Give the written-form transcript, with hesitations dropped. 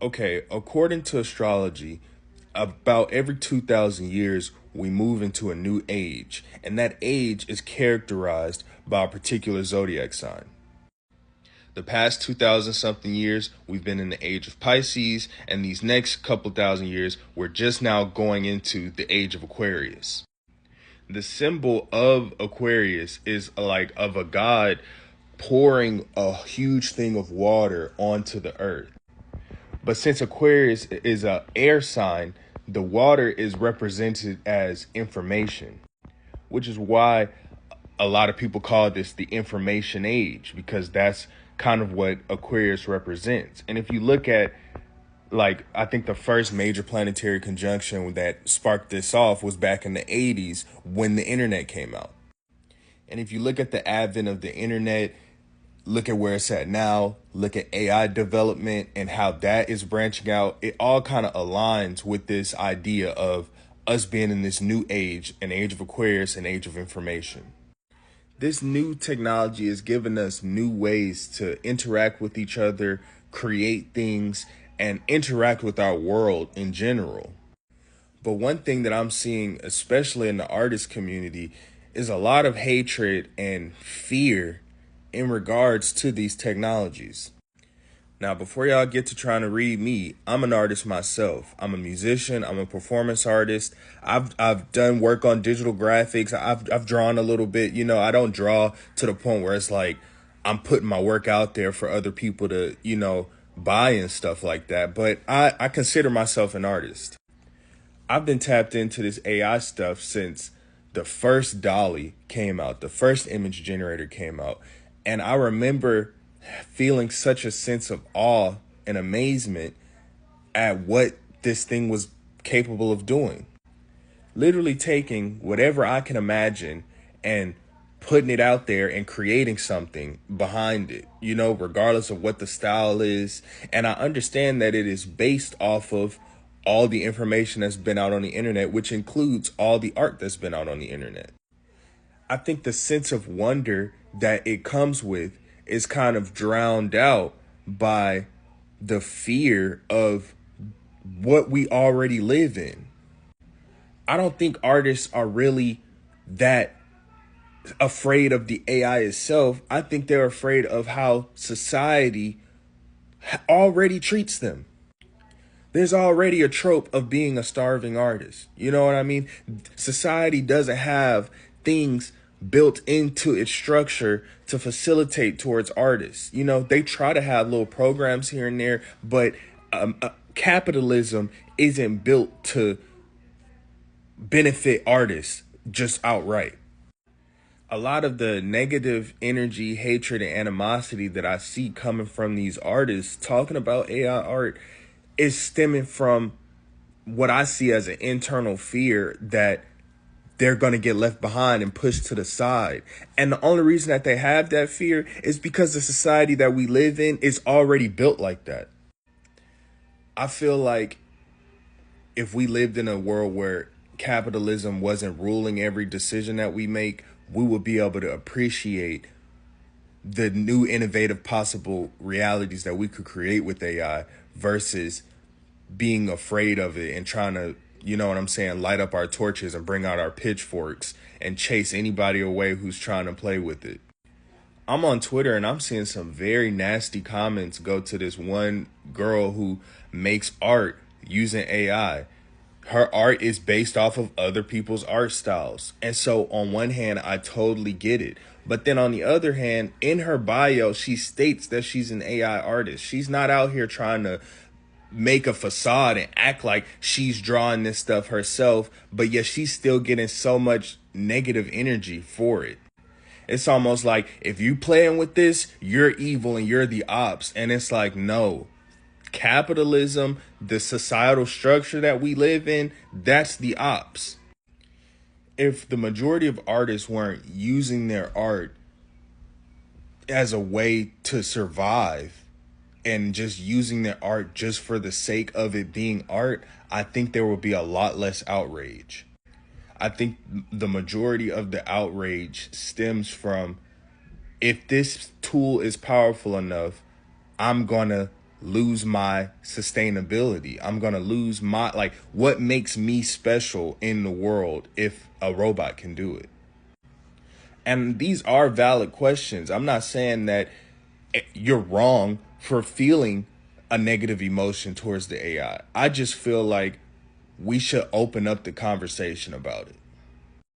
Okay, according to astrology, about every 2,000 years, we move into a new age, and that age is characterized by a particular zodiac sign. The past 2,000 something years, we've been in the age of Pisces, and these next couple thousand years, we're just now going into the age of Aquarius. The symbol of Aquarius is like of a god pouring a huge thing of water onto the earth. But since Aquarius is a air sign, the water is represented as information, which is why a lot of people call this the information age, because that's kind of what Aquarius represents. And if you look at, like, I think the first major planetary conjunction that sparked this off was back in the 80s when the internet came out. And if you look at the advent of the internet, look at where it's at now, look at AI development and how that is branching out, it all kind of aligns with this idea of us being in this new age, an age of Aquarius, an age of information. This new technology is giving us new ways to interact with each other, create things, and interact with our world in general. But one thing that I'm seeing, especially in the artist community, is a lot of hatred and fear in regards to these technologies. Now, before y'all get to trying to read me, I'm an artist myself. I'm a musician. I'm a performance artist. I've done work on digital graphics. I've drawn a little bit. You know, I don't draw to the point where it's like I'm putting my work out there for other people to, buy and stuff like that. But I consider myself an artist. I've been tapped into this AI stuff since the first Dolly came out, the first image generator came out. And I remember feeling such a sense of awe and amazement at what this thing was capable of doing. Literally taking whatever I can imagine and putting it out there and creating something behind it, regardless of what the style is. And I understand that it is based off of all the information that's been out on the internet, which includes all the art that's been out on the internet. I think the sense of wonder that it comes with is kind of drowned out by the fear of what we already live in. I don't think artists are really that afraid of the AI itself. I think they're afraid of how society already treats them. There's already a trope of being a starving artist. You know what I mean? Society doesn't have things built into its structure to facilitate towards artists. They try to have little programs here and there, but capitalism isn't built to benefit artists just outright. A lot of the negative energy, hatred, and animosity that I see coming from these artists talking about AI art is stemming from what I see as an internal fear that they're going to get left behind and pushed to the side. And the only reason that they have that fear is because the society that we live in is already built like that. I feel like if we lived in a world where capitalism wasn't ruling every decision that we make, we would be able to appreciate the new innovative possible realities that we could create with AI versus being afraid of it and trying to, light up our torches and bring out our pitchforks and chase anybody away who's trying to play with it. I'm on Twitter and I'm seeing some very nasty comments go to this one girl who makes art using AI. Her art is based off of other people's art styles. And so on one hand, I totally get it. But then on the other hand, in her bio, she states that she's an AI artist. She's not out here trying to make a facade and act like she's drawing this stuff herself, but yet she's still getting so much negative energy for it. It's almost like if you playing with this, you're evil and you're the ops. And it's like, no, capitalism, the societal structure that we live in, that's the ops. If the majority of artists weren't using their art as a way to survive and just using their art just for the sake of it being art, I think there would be a lot less outrage. I think the majority of the outrage stems from, if this tool is powerful enough, I'm gonna lose my sustainability. I'm going to lose my, like, what makes me special in the world if a robot can do it? And these are valid questions. I'm not saying that you're wrong for feeling a negative emotion towards the AI. I just feel like we should open up the conversation about it.